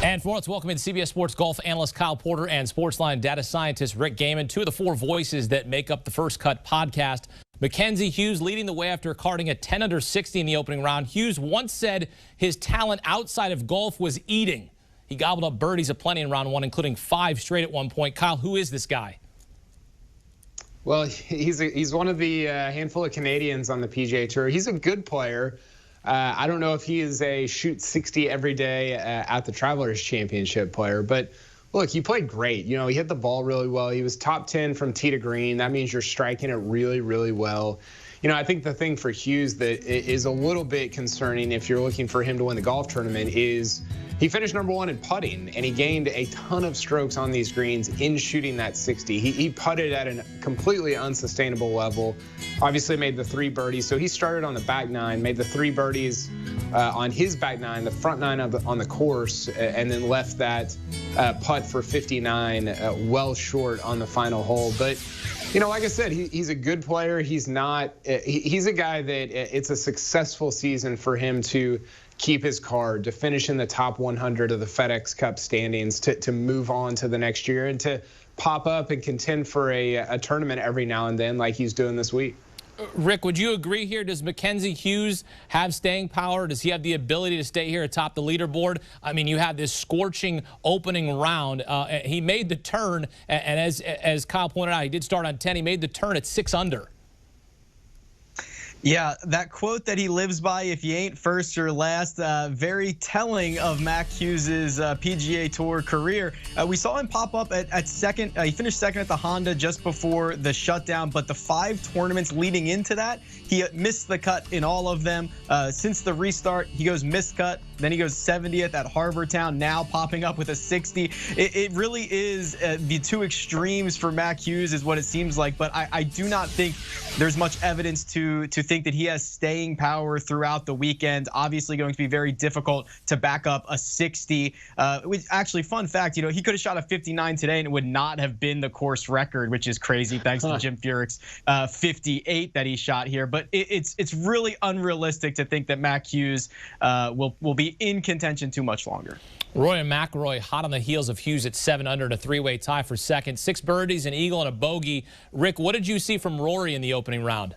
And for once, welcome in CBS Sports golf analyst Kyle Porter and Sportsline data scientist Rick Gaiman, two of the four voices that make up the First Cut podcast. Mackenzie Hughes leading the way after carding a 10 under 60 in the opening round. Hughes once said his talent outside of golf was eating. He gobbled up birdies aplenty in round one, including 5 straight at one point. Kyle, who is this guy? Well, he's one of the handful of Canadians on the PGA Tour. He's a good player. I don't know if he is a shoot 60 every day at the Travelers Championship player, but look, he played great. You know, he hit the ball really well. He was top 10 from tee to green. That means you're striking it really, really well. You know, I think the thing for Hughes that is a little bit concerning if you're looking for him to win the golf tournament is he finished #1 in putting, and he gained a ton of strokes on these greens in shooting that 60. He putted at a completely unsustainable level. Obviously made the 3 birdies. So he started on the back 9, made the 3 birdies on his back 9, the front 9 on the course, and then left that putt for 59 well short on the final hole. But you know, like I said, he's a good player. He's not. He's a guy that it's a successful season for him to keep his card, to finish in the top 100 of the FedEx Cup standings, to move on to the next year, and to pop up and contend for a tournament every now and then like he's doing this week. Rick, would you agree here? Does Mackenzie Hughes have staying power? Does he have the ability to stay here atop the leaderboard? I mean, you had this scorching opening round. He made the turn, and as Kyle pointed out, he did start on 10. He made the turn at 6 under. Yeah, that quote that he lives by, if you ain't first, you're last, very telling of Mac Hughes' PGA Tour career. We saw him pop up at second. He finished second at the Honda just before the shutdown, but the 5 tournaments leading into that, he missed the cut in all of them. Since the restart, he goes missed cut, then he goes 70th at Harbour Town, now popping up with a 60. It really is the two extremes for Mac Hughes is what it seems like, but I do not think there's much evidence to think that he has staying power throughout the weekend. Obviously going to be very difficult to back up a 60. Which actually, fun fact, you know, he could have shot a 59 today and it would not have been the course record, which is crazy thanks to Jim Furyk's 58 that he shot here. But it's really unrealistic to think that Mac Hughes will be in contention too much longer. Rory McIlroy hot on the heels of Hughes at 7 under in a 3-way tie for second. 6 birdies, an eagle, and a bogey. Rick, what did you see from Rory in the opening round?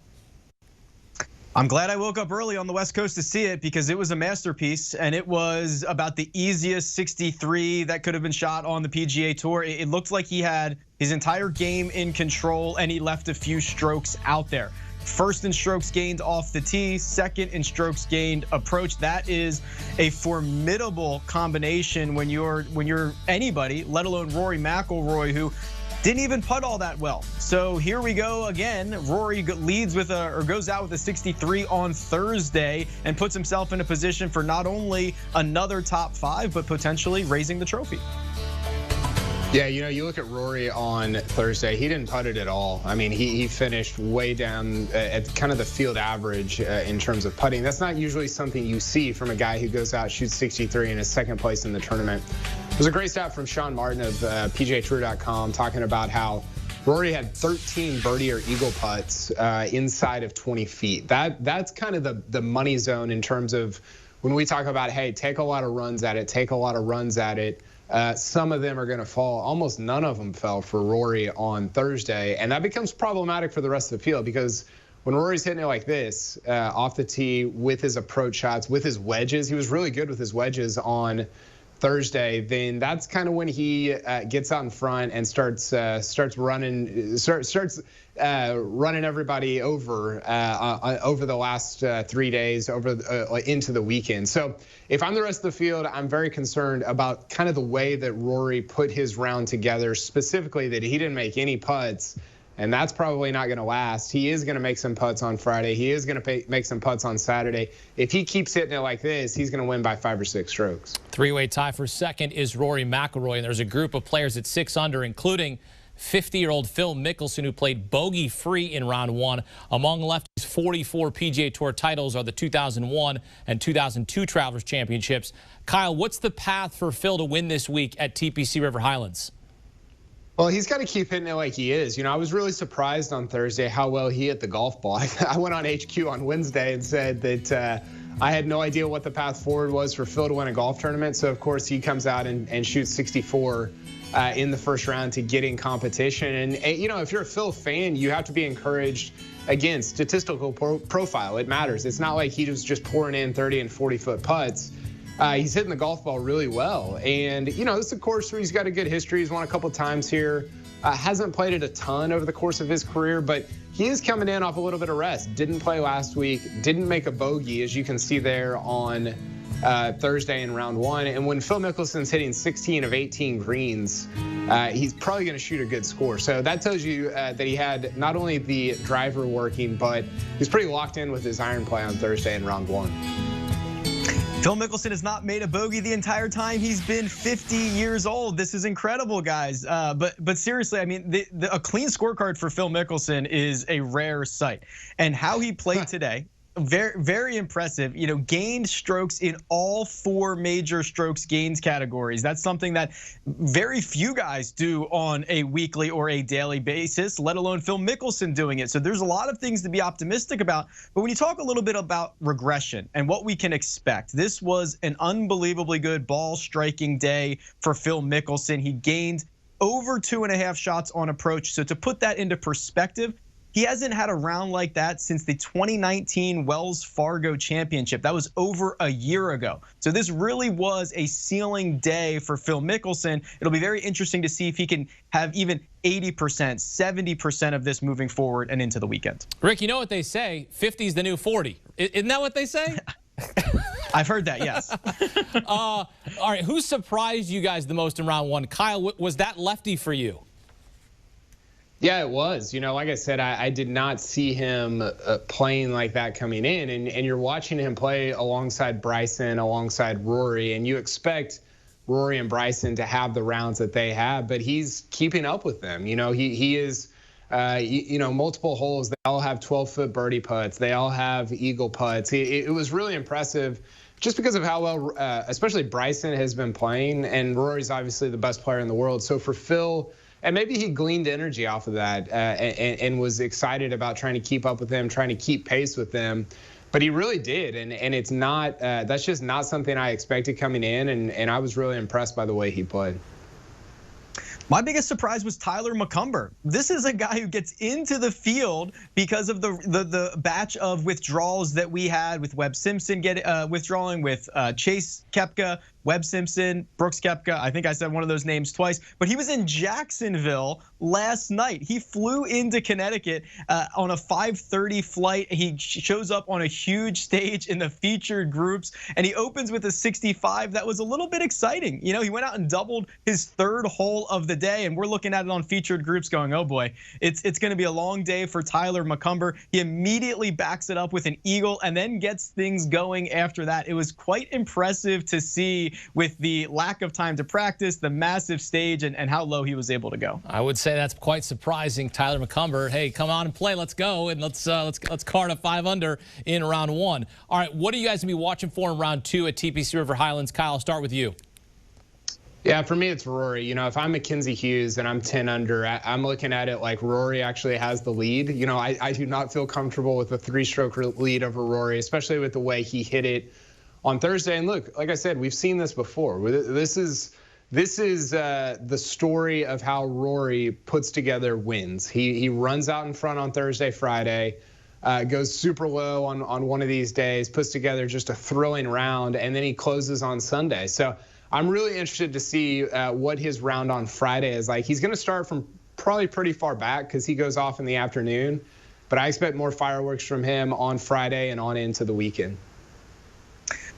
I'm glad I woke up early on the West Coast to see it because it was a masterpiece, and it was about the easiest 63 that could have been shot on the PGA Tour. It looked like he had his entire game in control, and he left a few strokes out there. First in strokes gained off the tee, second in strokes gained approach. That is a formidable combination when you're anybody, let alone Rory McIlroy, who didn't even putt all that well. So here we go again. Rory leads with goes out with a 63 on Thursday and puts himself in a position for not only another top 5, but potentially raising the trophy. Yeah, you know, you look at Rory on Thursday, he didn't putt it at all. I mean, he finished way down at kind of the field average in terms of putting. That's not usually something you see from a guy who goes out, shoots 63 and is second place in the tournament. It was a great stat from Sean Martin of PGAtour.com talking about how Rory had 13 birdie or eagle putts inside of 20 feet. That's kind of the money zone in terms of when we talk about, hey, take a lot of runs at it, take a lot of runs at it. Some of them are going to fall. Almost none of them fell for Rory on Thursday. And that becomes problematic for the rest of the field because when Rory's hitting it like this, off the tee with his approach shots, with his wedges, he was really good with his wedges on Thursday, then that's kind of when he gets out in front and starts running everybody over the last 3 days into the weekend. So if I'm the rest of the field, I'm very concerned about kind of the way that Rory put his round together, specifically that he didn't make any putts. And that's probably not going to last. He is going to make some putts on Friday. He is going to make some putts on Saturday. If he keeps hitting it like this, he's going to win by 5 or 6 strokes. 3-way tie for second is Rory McIlroy, and there's a group of players at 6 under, including 50-year-old Phil Mickelson, who played bogey-free in round 1. Among lefties' 44 PGA Tour titles are the 2001 and 2002 Travelers Championships. Kyle, what's the path for Phil to win this week at TPC River Highlands? Well, he's got to keep hitting it like he is. You know, I was really surprised on Thursday how well he hit the golf ball. I went on HQ on Wednesday and said that I had no idea what the path forward was for Phil to win a golf tournament. So, of course, he comes out and shoots 64 in the first round to get in competition. And, you know, if you're a Phil fan, you have to be encouraged. Again, statistical profile, it matters. It's not like he was just pouring in 30 and 40-foot putts. He's hitting the golf ball really well. And, you know, this is a course where he's got a good history. He's won a couple times here. Hasn't played it a ton over the course of his career, but he is coming in off a little bit of rest. Didn't play last week, didn't make a bogey, as you can see there on Thursday in round one. And when Phil Mickelson's hitting 16 of 18 greens, he's probably going to shoot a good score. So that tells you that he had not only the driver working, but he's pretty locked in with his iron play on Thursday in round one. Phil Mickelson has not made a bogey the entire time he's been 50 years old. This is incredible, guys. But seriously, I mean, a clean scorecard for Phil Mickelson is a rare sight. And how he played today, very, very impressive. You know, gained strokes in all 4 major strokes gains categories. That's something that very few guys do on a weekly or a daily basis, let alone Phil Mickelson doing it. So there's a lot of things to be optimistic about. But when you talk a little bit about regression and what we can expect, this was an unbelievably good ball striking day for Phil Mickelson. He gained over 2.5 shots on approach. So to put that into perspective, he hasn't had a round like that since the 2019 Wells Fargo Championship. That was over a year ago. So this really was a ceiling day for Phil Mickelson. It'll be very interesting to see if he can have even 80%, 70% of this moving forward and into the weekend. Rick, you know what they say? 50 is the new 40. Isn't that what they say? I've heard that, yes. All right, who surprised you guys the most in round one? Kyle, was that lefty for you? Yeah, it was. You know, like I said, I did not see him playing like that coming in. And you're watching him play alongside Bryson, alongside Rory, and you expect Rory and Bryson to have the rounds that they have, but he's keeping up with them. You know, he is, you know, multiple holes. They all have 12-foot birdie putts. They all have eagle putts. It was really impressive just because of how well, especially Bryson has been playing, and Rory's obviously the best player in the world. So for Phil, and maybe he gleaned energy off of that and was excited about trying to keep up with them, trying to keep pace with them. But he really did, and it's not, that's just not something I expected coming in, and I was really impressed by the way he played. My biggest surprise was Tyler McCumber. This is a guy who gets into the field because of the batch of withdrawals that we had with Webb Simpson withdrawing, with Chase Koepka, Webb Simpson, Brooks Koepka. I think I said one of those names twice. But he was in Jacksonville last night. He flew into Connecticut on a 5:30 flight. He shows up on a huge stage in the featured groups, and he opens with a 65. That was a little bit exciting. You know, he went out and doubled his 3rd hole of the day, and we're looking at it on featured groups going, oh boy, it's going to be a long day for Tyler McCumber. He immediately backs it up with an eagle and then gets things going after that. It was quite impressive to see with the lack of time to practice, the massive stage, and how low he was able to go. I would say that's quite surprising. Tyler McCumber, hey, come on and play. Let's go, and let's card a 5 under in round one. All right, what are you guys going to be watching for in round two at TPC River Highlands? Kyle, I'll start with you. Yeah, for me, it's Rory. You know, if I'm Mackenzie Hughes and I'm 10 under, I'm looking at it like Rory actually has the lead. You know, I do not feel comfortable with a 3-stroke lead over Rory, especially with the way he hit it on Thursday. And look, like I said, we've seen this before. This is the story of how Rory puts together wins. He runs out in front on Thursday, Friday, goes super low on one of these days, puts together just a thrilling round, and then he closes on Sunday. So I'm really interested to see what his round on Friday is like. He's going to start from probably pretty far back because he goes off in the afternoon, but I expect more fireworks from him on Friday and on into the weekend.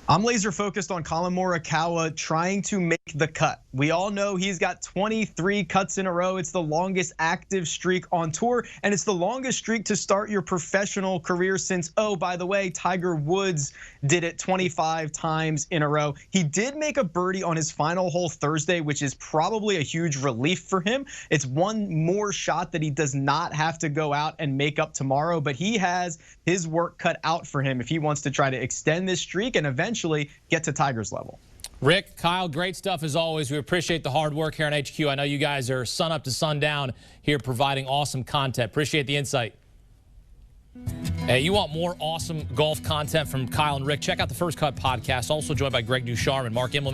I'm laser focused on Colin Morikawa trying to make the cut. We all know he's got 23 cuts in a row. It's the longest active streak on tour, and it's the longest streak to start your professional career since, oh, by the way, Tiger Woods did it 25 times in a row. He did make a birdie on his final hole Thursday, which is probably a huge relief for him. It's one more shot that he does not have to go out and make up tomorrow, but he has his work cut out for him if he wants to try to extend this streak and eventually get to Tiger's level. Rick, Kyle, great stuff as always. We appreciate the hard work here on HQ. I know you guys are sun up to sundown here providing awesome content. Appreciate the insight. Hey, you want more awesome golf content from Kyle and Rick? Check out the First Cut podcast. Also joined by Greg Ducharme and Mark Immelman.